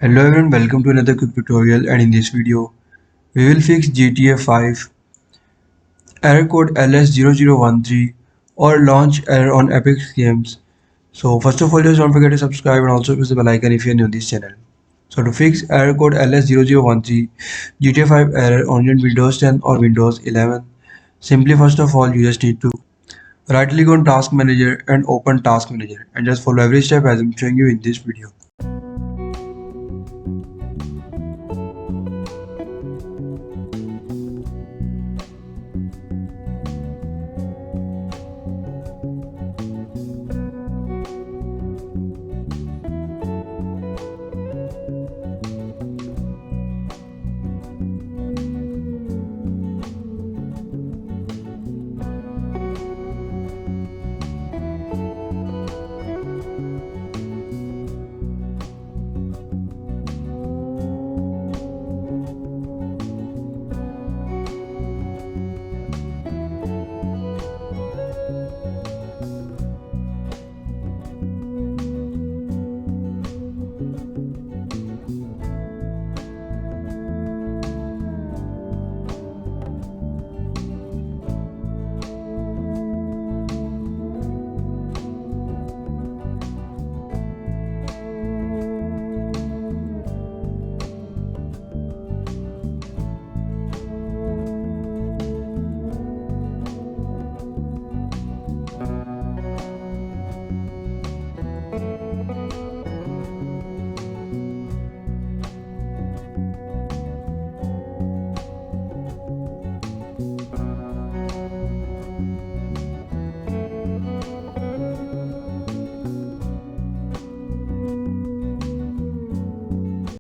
Hello everyone, welcome to another quick tutorial, and in this video we will fix GTA 5 error code LS-0013 or launch error on Epic Games. So first of all, just don't forget to subscribe and also press the bell icon if you are new to this channel. So to fix error code LS-0013 GTA 5 error on your Windows 10 or Windows 11, simply first of all you just need to right click on Task Manager and open Task Manager and just follow every step as I'm showing you in this video.